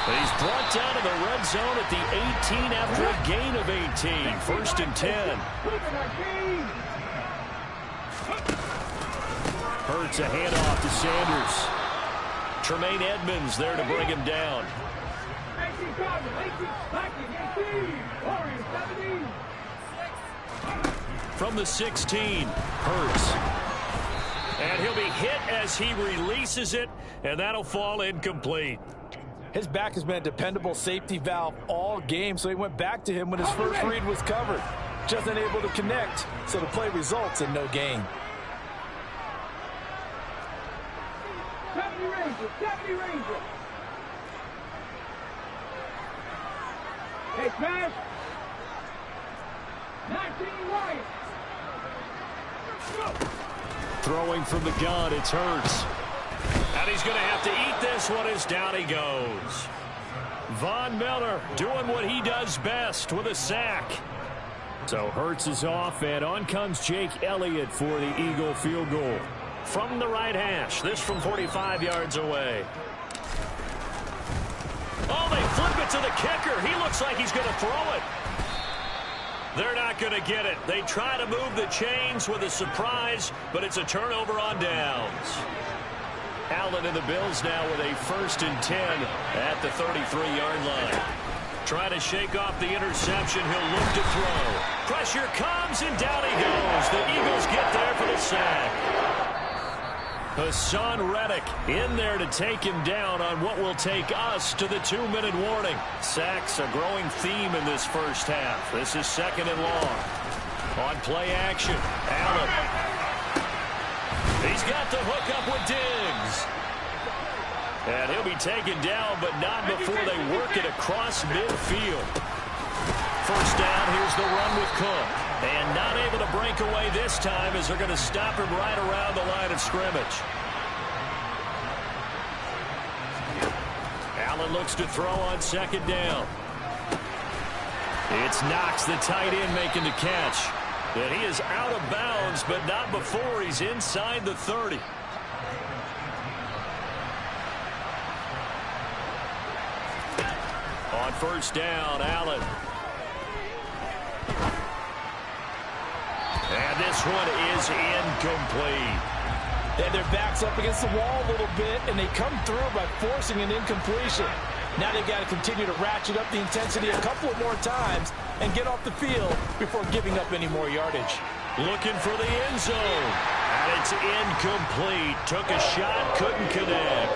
And he's brought down to the red zone at the 18 after a gain of 18. 1st and 10. Hurts a handoff to Sanders. Tremaine Edmonds there to bring him down. From the 16, Hurts. And he'll be hit as he releases it, and that'll fall incomplete. His back has been a dependable safety valve all game, so he went back to him when his first read was covered. Just unable to connect, so the play results in no gain. 70 Rangers, 70 Rangers. Hey, pass. 19 Wyatt. Throwing from the gun, it's Hurts. And he's going to have to eat this one as down he goes. Von Miller doing what he does best with a sack. So Hurts is off, and on comes Jake Elliott for the Eagle field goal. From the right hash, this from 45 yards away. Oh, they flip it to the kicker. He looks like he's going to throw it. They're not going to get it. They try to move the chains with a surprise, but it's a turnover on downs. Allen and the Bills now with a 1st and 10 at the 33-yard line. Trying to shake off the interception. He'll look to throw. Pressure comes, and down he goes. The Eagles get there for the sack. Hassan Reddick in there to take him down on what will take us to the 2-minute warning. Sacks a growing theme in this first half. This is 2nd and long. On play action, Allen. He's got the hook up with Diggs. And he'll be taken down, but not before they work it across midfield. First down, here's the run with Cook. And not able to break away this time as they're going to stop him right around the line of scrimmage. Allen looks to throw on 2nd down. It's Knox, the tight end, making the catch. And he is out of bounds, but not before he's inside the 30. On 1st down, Allen. And this one is incomplete. And their back's up against the wall a little bit, and they come through by forcing an incompletion. Now they've got to continue to ratchet up the intensity a couple of more times and get off the field before giving up any more yardage. Looking for the end zone. And it's incomplete. Took a shot, couldn't connect.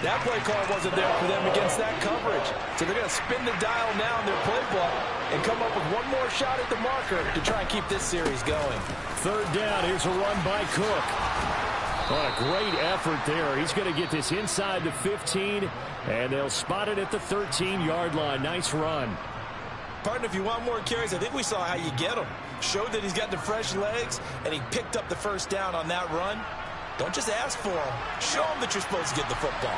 That play call wasn't there for them against that coverage. So they're going to spin the dial now in their playbook and come up with one more shot at the marker to try and keep this series going. 3rd down, here's a run by Cook. What a great effort there. He's going to get this inside the 15, and they'll spot it at the 13-yard line. Nice run. Partner, if you want more carries, I think we saw how you get them. Showed that he's got the fresh legs, and he picked up the 1st down on that run. Don't just ask for them. Show them that you're supposed to get the football.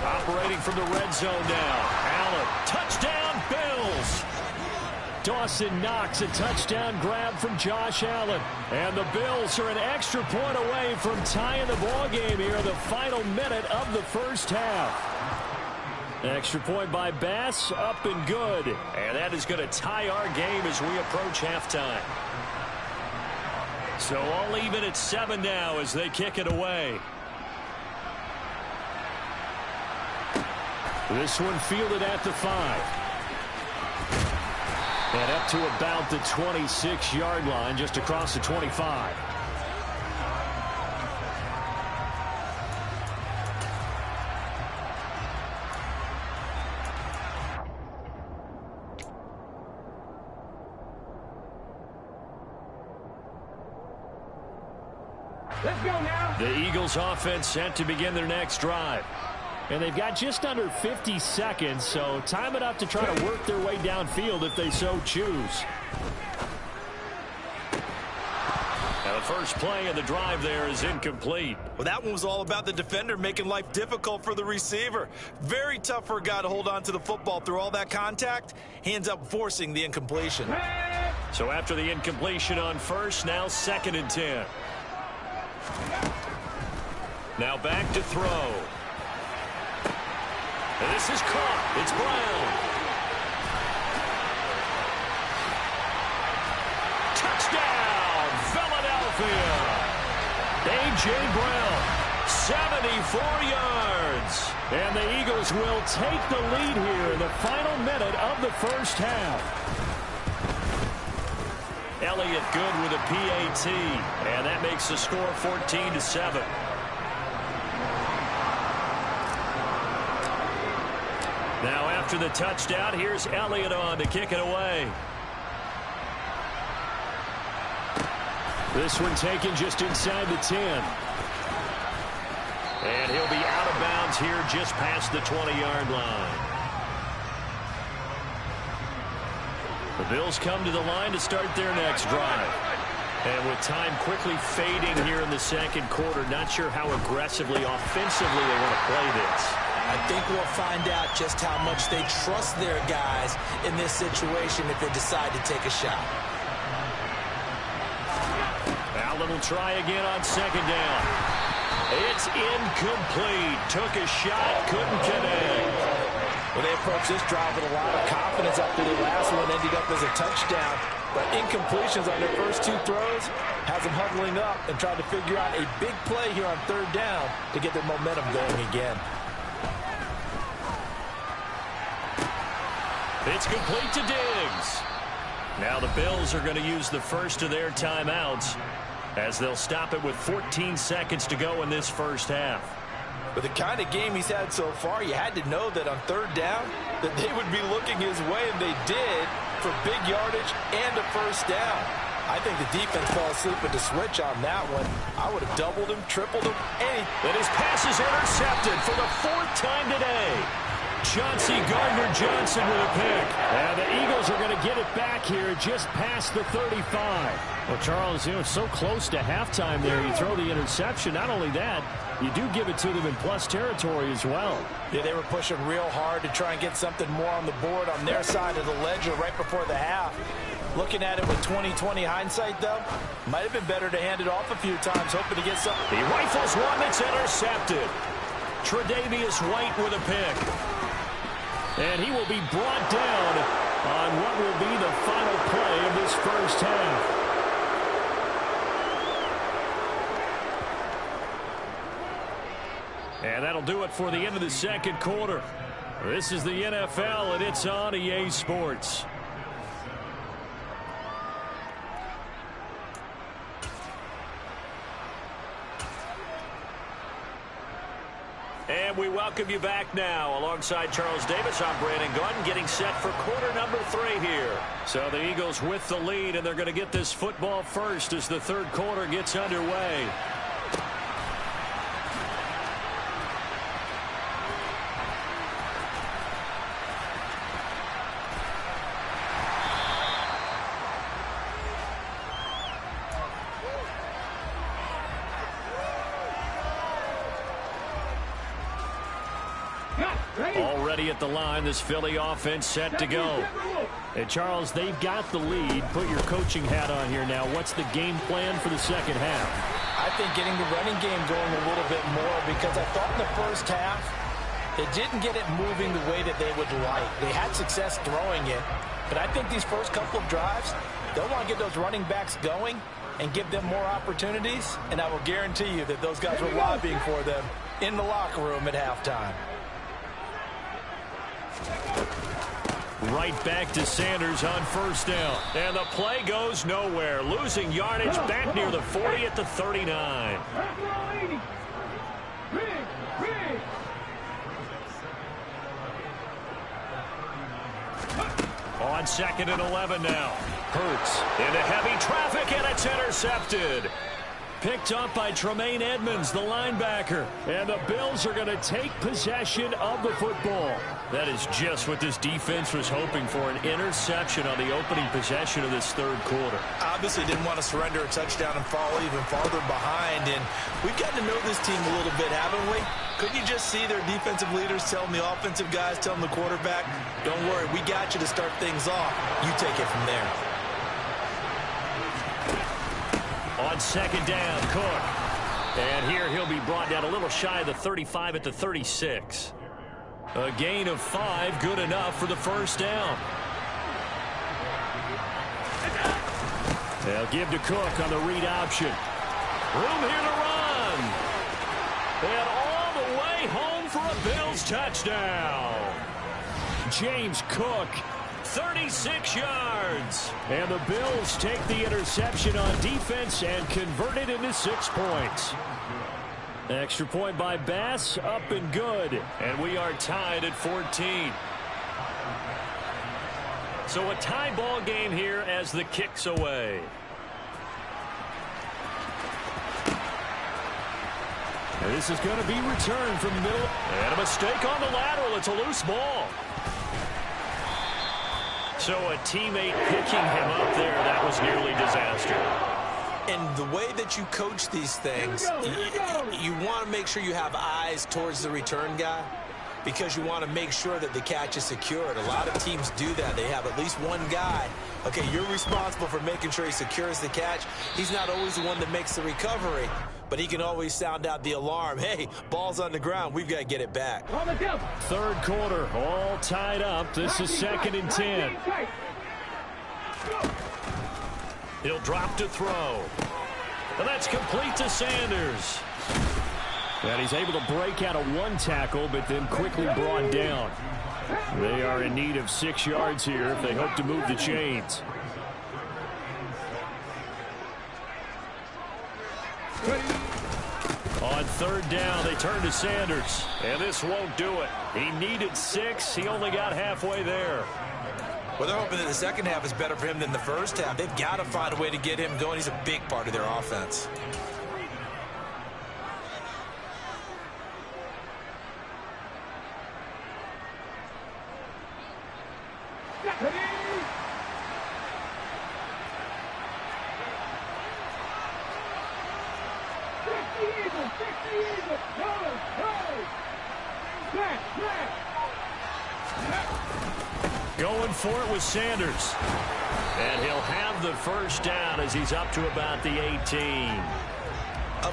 Operating from the red zone now. Allen, touchdown, Bills. Dawson Knox, a touchdown grab from Josh Allen. And the Bills are an extra point away from tying the ball game here in the final minute of the first half. Extra point by Bass, up and good. And that is going to tie our game as we approach halftime. So all even at 7 now as they kick it away. This one fielded at the 5. And up to about the 26-yard line, just across the 25. Let's go now. The Eagles offense set to begin their next drive. And they've got just under 50 seconds, so time enough to try to work their way downfield if they so choose. Now the first play of the drive there is incomplete. Well, that one was all about the defender making life difficult for the receiver. Very tough for a guy to hold on to the football through all that contact. He ends up forcing the incompletion. So after the incompletion on 1st, now 2nd and 10. Now back to throw. And this is caught. It's Brown. Touchdown, Philadelphia. A.J. Brown, 74 yards. And the Eagles will take the lead here in the final minute of the first half. Elliott good with a PAT, and that makes the score 14-7. Now after the touchdown, here's Elliott on to kick it away. This one taken just inside the 10. And he'll be out of bounds here just past the 20-yard line. The Bills come to the line to start their next drive. And with time quickly fading here in the second quarter, not sure how aggressively, offensively they want to play this. I think we'll find out just how much they trust their guys in this situation if they decide to take a shot. Allen will try again on second down. It's incomplete. Took a shot, couldn't connect. Well, they approached this drive with a lot of confidence after the last one ended up as a touchdown. But incompletions on their first two throws has them huddling up and trying to figure out a big play here on third down to get their momentum going again. It's complete to Diggs. Now the Bills are going to use the first of their timeouts as they'll stop it with 14 seconds to go in this first half. With the kind of game he's had so far, you had to know that on third down that they would be looking his way, and they did, for big yardage and a first down. I think the defense fell asleep with the switch on that one. I would have doubled him, tripled him, anything. And his pass is intercepted for the fourth time today. Chauncey Gardner-Johnson with a pick. And the Eagles are going to get it back here just past the 35. Well, Charles, so close to halftime there. You throw the interception. Not only that, you do give it to them in plus territory as well. Yeah, they were pushing real hard to try and get something more on the board on their side of the ledger right before the half. Looking at it with 20/20 hindsight, though, might have been better to hand it off a few times, hoping to get something. He rifles one that's intercepted. Tre'Davious White with a pick. And he will be brought down on what will be the final play of this first half. And that'll do it for the end of the second quarter. This is the NFL, and it's on EA Sports. And we welcome you back now. Alongside Charles Davis, I'm Brandon Gaudin, getting set for quarter number 3 here. So the Eagles with the lead, and they're going to get this football first as the third quarter gets underway. Already at the line, this Philly offense set to go. And Charles, they've got the lead. Put your coaching hat on here now. What's the game plan for the second half? I think getting the running game going a little bit more, because I thought in the first half they didn't get it moving the way that they would like. They had success throwing it, but I think these first couple of drives, they'll want to get those running backs going and give them more opportunities, and I will guarantee you that those guys were lobbying for them in the locker room at halftime. Right back to Sanders on first down. And the play goes nowhere. Losing yardage back near the 40 at the 39. On second and 11 now. Hurts into heavy traffic, and it's intercepted. Picked up by Tremaine Edmonds, the linebacker. And the Bills are going to take possession of the football. That is just what this defense was hoping for, an interception on the opening possession of this third quarter. Obviously didn't want to surrender a touchdown and fall even farther behind. And we've gotten to know this team a little bit, haven't we? Couldn't you just see their defensive leaders telling the offensive guys, telling the quarterback, don't worry, we got you to start things off. You take it from there. On second down, Cook. And here he'll be brought down a little shy of the 35 at the 36. A gain of 5, good enough for the first down. They'll give to Cook on the read option. Room here to run. And all the way home for a Bills touchdown. James Cook, 36 26 yards. And the Bills take the interception on defense and convert it into 6 points. Extra point by Bass, up and good. And we are tied at 14. So a tie ball game here as the kick's away. And this is going to be returned from the middle. And a mistake on the lateral. It's a loose ball. So a teammate picking him up there, that was nearly disaster. And the way that you coach these things, you want to make sure you have eyes towards the return guy because you want to make sure that the catch is secured. A lot of teams do that. They have at least one guy. Okay, you're responsible for making sure he secures the catch. He's not always the one that makes the recovery, but he can always sound out the alarm. Hey, ball's on the ground. We've got to get it back. Third quarter, all tied up. This is 2nd and 10. He'll drop to throw. And that's complete to Sanders. And he's able to break out of one tackle, but then quickly brought down. They are in need of 6 yards here if they hope to move the chains. On 3rd down, they turn to Sanders. And this won't do it. He needed 6. He only got halfway there. Well, they're hoping that the second half is better for him than the first half. They've got to find a way to get him going. He's a big part of their offense. Going for it with Sanders. And he'll have the first down as he's up to about the 18.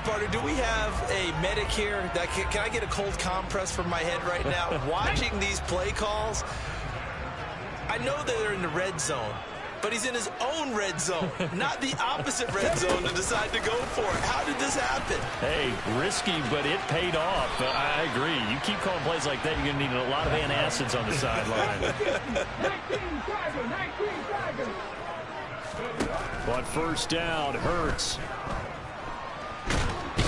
Partner, do we have a medic here? Can I get a cold compress from my head right now? Watching these play calls, I know that they're in the red zone, but he's in his own red zone, not the opposite red zone to decide to go for it. How did this happen? Hey, risky, but it paid off. I agree. You keep calling plays like that, you're going to need a lot of antacids on the sideline. But first down, Hurts.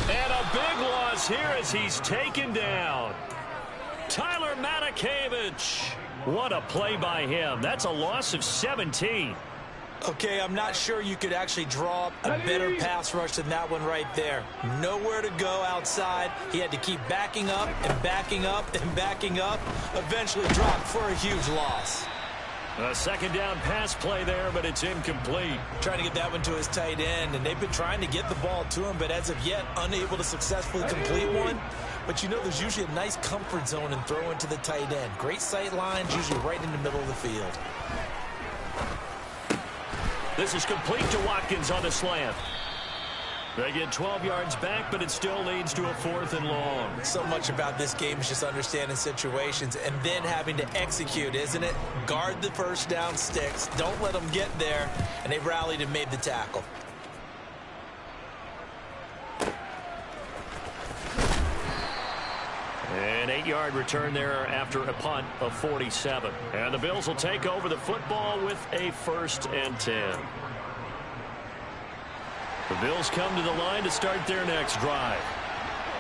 And a big loss here as he's taken down. Tyler Matakevich. What a play by him. That's a loss of 17. Okay, I'm not sure you could actually draw up a better pass rush than that one right there. Nowhere to go outside. He had to keep backing up and backing up and backing up. Eventually dropped for a huge loss. A 2nd down pass play there, but it's incomplete. Trying to get that one to his tight end, and they've been trying to get the ball to him, but as of yet, unable to successfully complete one. But you know there's usually a nice comfort zone in throwing to the tight end. Great sight lines, usually right in the middle of the field. This is complete to Watkins on the slant. They get 12 yards back, but it still leads to a 4th and long. So much about this game is just understanding situations and then having to execute, isn't it? Guard the first down sticks. Don't let them get there. And they rallied and made the tackle. An 8-yard return there after a punt of 47. And the Bills will take over the football with a 1st and 10. The Bills come to the line to start their next drive.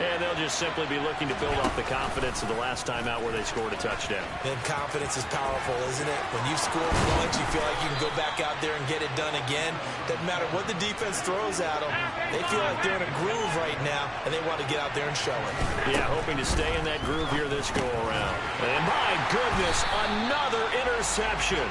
And they'll just simply be looking to build off the confidence of the last time out where they scored a touchdown. And confidence is powerful, isn't it? When you've scored once, you feel like you can go back out there and get it done again. Doesn't matter what the defense throws at them. They feel like they're in a groove right now, and they want to get out there and show it. Yeah, hoping to stay in that groove here this go-around. And my goodness, another interception.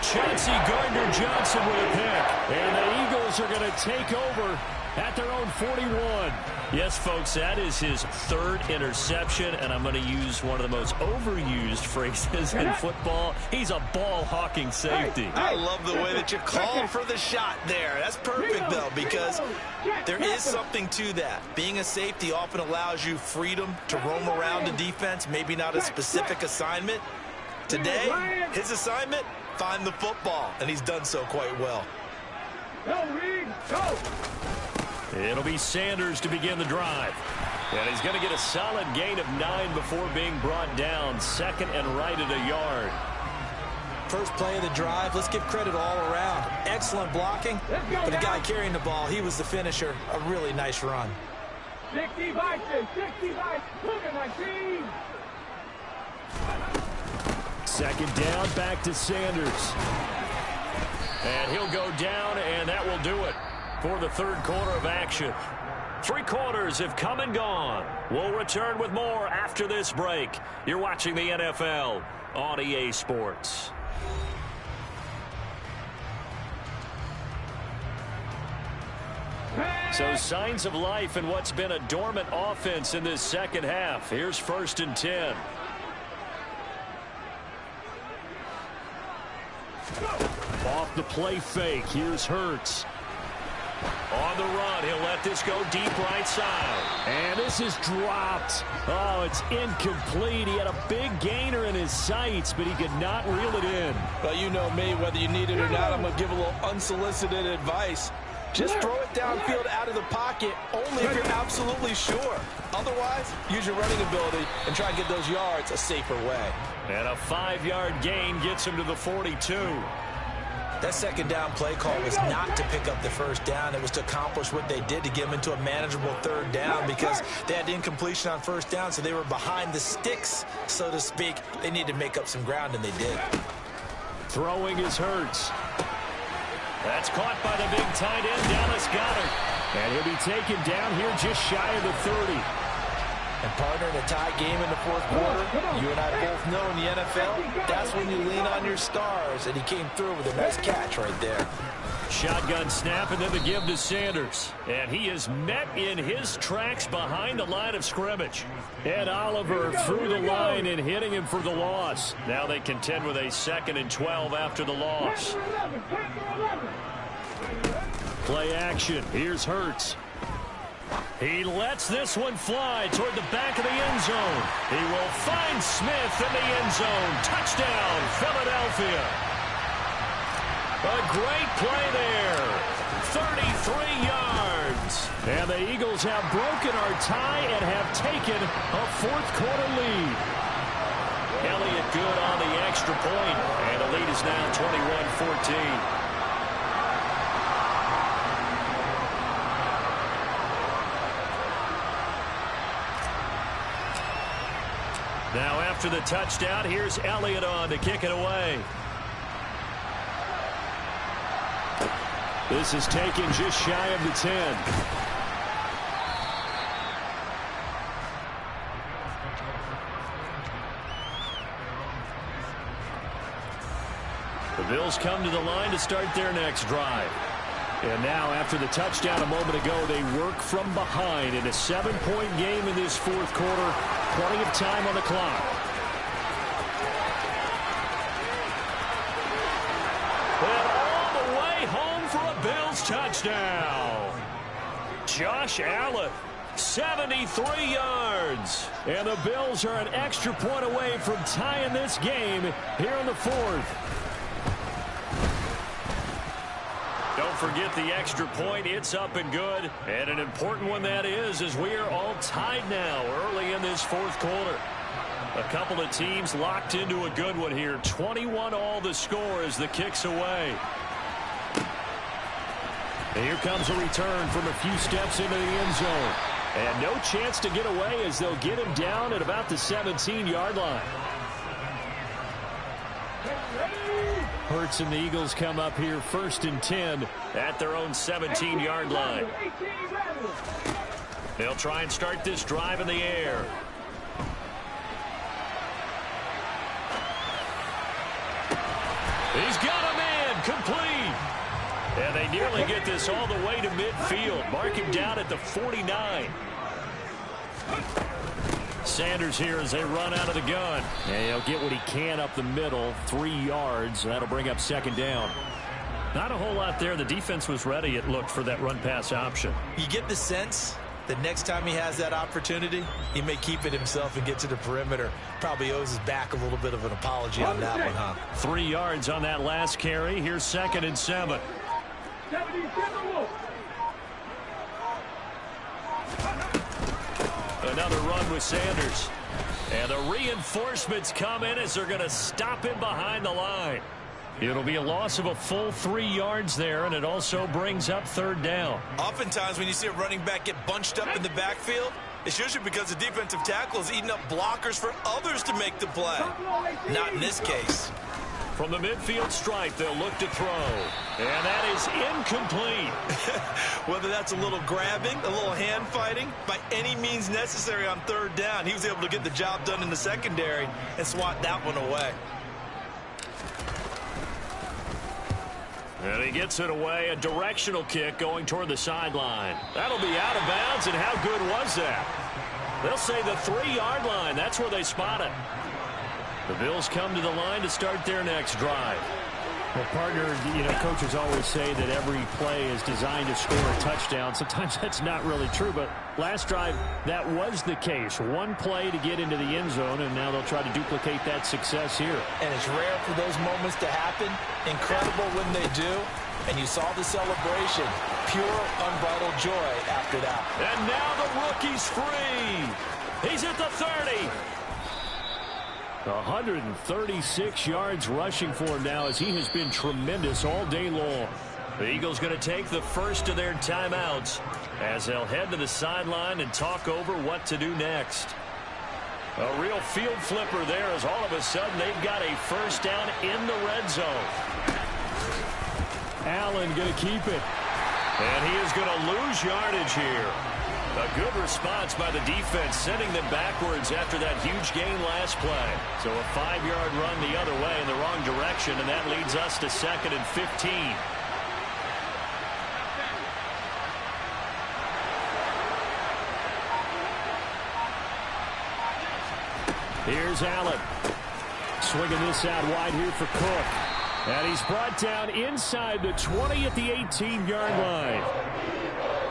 Chauncey Gardner-Johnson with a pick. And the Eagles are going to take over at their own 41. Yes, folks, that is his 3rd interception, and I'm going to use one of the most overused phrases in football. He's a ball-hawking safety. I love the way that you called for the shot there. That's perfect, though, because there is something to that. Being a safety often allows you freedom to roam around the defense, maybe not a specific assignment. Today, his assignment, find the football, and he's done so quite well. Go, Reed, go! It'll be Sanders to begin the drive. And he's going to get a solid gain of 9 before being brought down. 2nd and right at a yard. First play of the drive, let's give credit all around. Excellent blocking, but the guy carrying the ball, he was the finisher. A really nice run. 60 Vikings, 60 Vikings, look at my team. Second down, back to Sanders. And he'll go down, and that will do it for the third quarter of action. 3 quarters have come and gone. We'll return with more after this break. You're watching the NFL on EA Sports. So signs of life in what's been a dormant offense in this second half. Here's 1st and 10. Off the play fake. Here's Hurts. On the run, he'll let this go deep right side. And this is dropped. Oh, it's incomplete. He had a big gainer in his sights, but he could not reel it in. Well, you know me, whether you need it or not, I'm going to give a little unsolicited advice. Just throw it downfield out of the pocket, only if you're absolutely sure. Otherwise, use your running ability and try and get those yards a safer way. And a 5-yard gain gets him to the 42. That second down play call was not to pick up the first down. It was to accomplish what they did to get them into a manageable third down because they had incompletion on first down, so they were behind the sticks, so to speak. They needed to make up some ground, and they did. Throwing is Hurts. That's caught by the big tight end, Dallas Goedert. And he'll be taken down here just shy of the 30. And partner, in a tie game in the fourth quarter, you and I both know in the NFL, that's when you lean on your stars. And he came through with a nice catch right there. Shotgun snap and then the give to Sanders. And he is met in his tracks behind the line of scrimmage. Ed Oliver through the line and hitting him for the loss. Now they contend with a 2nd and 12 after the loss. Play action. Here's Hurts. He lets this one fly toward the back of the end zone. He will find Smith in the end zone. Touchdown, Philadelphia. A great play there. 33 yards. And the Eagles have broken our tie and have taken a fourth quarter lead. Elliott good on the extra point, and the lead is now 21-14. Now after the touchdown, here's Elliott on to kick it away. This is taken just shy of the 10. The Bills come to the line to start their next drive. And now after the touchdown a moment ago, they work from behind in a 7-point game in this fourth quarter. Plenty of time on the clock. And all the way home for a Bills touchdown. Josh Allen, 73 yards. And the Bills are an extra point away from tying this game here in the fourth. Don't forget the extra point. It's up and good. And an important one that is, as we are all tied now early in this fourth quarter. A couple of teams locked into a good one here. 21-all the score as the kick's away. And here comes a return from a few steps into the end zone. And no chance to get away as they'll get him down at about the 17-yard line. Hurts and the Eagles come up here 1st and 10 at their own 17-yard line. They'll try and start this drive in the air. He's got a man complete. And they nearly get this all the way to midfield. Mark him down at the 49. Sanders here as they run out of the gun. And he'll get what he can up the middle, 3 yards. That'll bring up 2nd down. Not a whole lot there. The defense was ready, it looked, for that run-pass option. You get the sense that next time he has that opportunity, he may keep it himself and get to the perimeter. Probably owes his back a little bit of an apology on that one, huh? 3 yards on that last carry. Here's 2nd and 7. Another run with Sanders. And the reinforcements come in as they're going to stop him behind the line. It'll be a loss of a full 3 yards there, and it also brings up third down. Oftentimes when you see a running back get bunched up in the backfield, it's usually because the defensive tackle is eating up blockers for others to make the play. Not in this case. From the midfield stripe, they'll look to throw. And that is incomplete. Whether that's a little grabbing, a little hand fighting, by any means necessary on third down, he was able to get the job done in the secondary and swat that one away. And he gets it away, a directional kick going toward the sideline. That'll be out of bounds, and how good was that? They'll say the 3-yard line. That's where they spot it. The Bills come to the line to start their next drive. Well, partner, coaches always say that every play is designed to score a touchdown. Sometimes that's not really true, but last drive, that was the case. One play to get into the end zone, and now they'll try to duplicate that success here. And it's rare for those moments to happen. Incredible when they do. And you saw the celebration. Pure, unbridled joy after that. And now the rookie's free. He's at the 30. 136 yards rushing for him now as he has been tremendous all day long. The Eagles going to take the first of their timeouts as they'll head to the sideline and talk over what to do next. A real field flipper there as all of a sudden they've got a first down in the red zone. Allen going to keep it. And he is going to lose yardage here. A good response by the defense, sending them backwards after that huge gain last play. So a 5-yard run the other way in the wrong direction, and that leads us to 2nd and 15. Here's Allen. Swinging this out wide here for Cook. And he's brought down inside the 20 at the 18-yard line.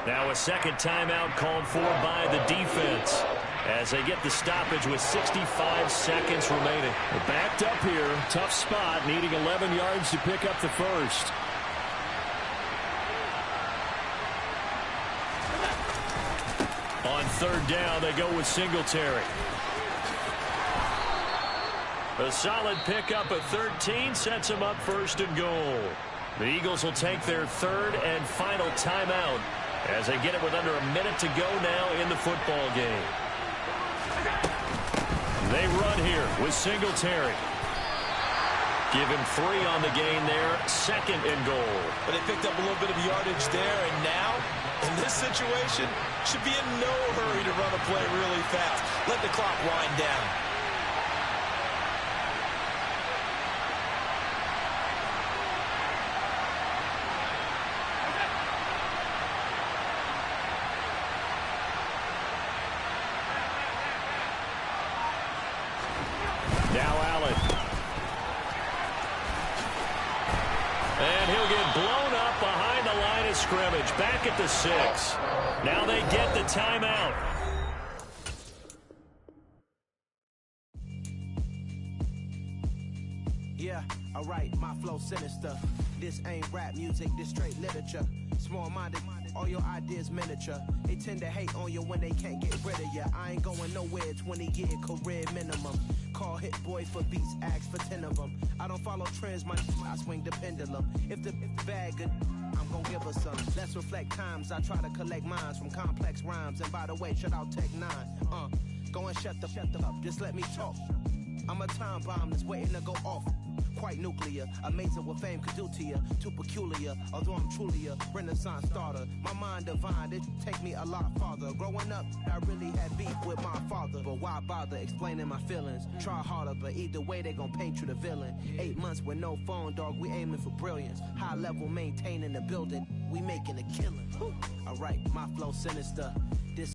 Now a second timeout called for by the defense as they get the stoppage with 65 seconds remaining. They're backed up here. Tough spot, needing 11 yards to pick up the first. On third down, they go with Singletary. A solid pickup at 13 sets them up 1st and goal. The Eagles will take their third and final timeout as they get it with under a minute to go now in the football game. They run here with Singletary. Give him 3 on the gain there, 2nd and goal. But they picked up a little bit of yardage there, and now, in this situation, should be in no hurry to run a play really fast. Let the clock wind down. Now Allen. And he'll get blown up behind the line of scrimmage. Back at the 6. Now they get the timeout. Yeah, alright, my flow sinister. This ain't rap music, this straight literature. Small-minded, all your ideas miniature. They tend to hate on you when they can't get rid of you. I ain't going nowhere, 20-year career minimum. Call Hit Boy for beats, ask for 10 of them. I don't follow trends, I swing the pendulum. If the bag good, I'm gonna give her some. Let's reflect times, I try to collect minds from complex rhymes. And by the way, shut out Tech 9. Go and shut the up, just let me talk. I'm a time bomb that's waiting to go off. Quite nuclear, amazing what fame could do to you. Too peculiar, although I'm truly a renaissance starter. My mind divine, it take me a lot farther. Growing up, I really had beef with my father. But why bother explaining my feelings? Try harder, but either way they gon' paint you the villain. 8 months with no phone, dog, we aiming for brilliance. High level maintaining the building, we making a killing. Alright, my flow sinister.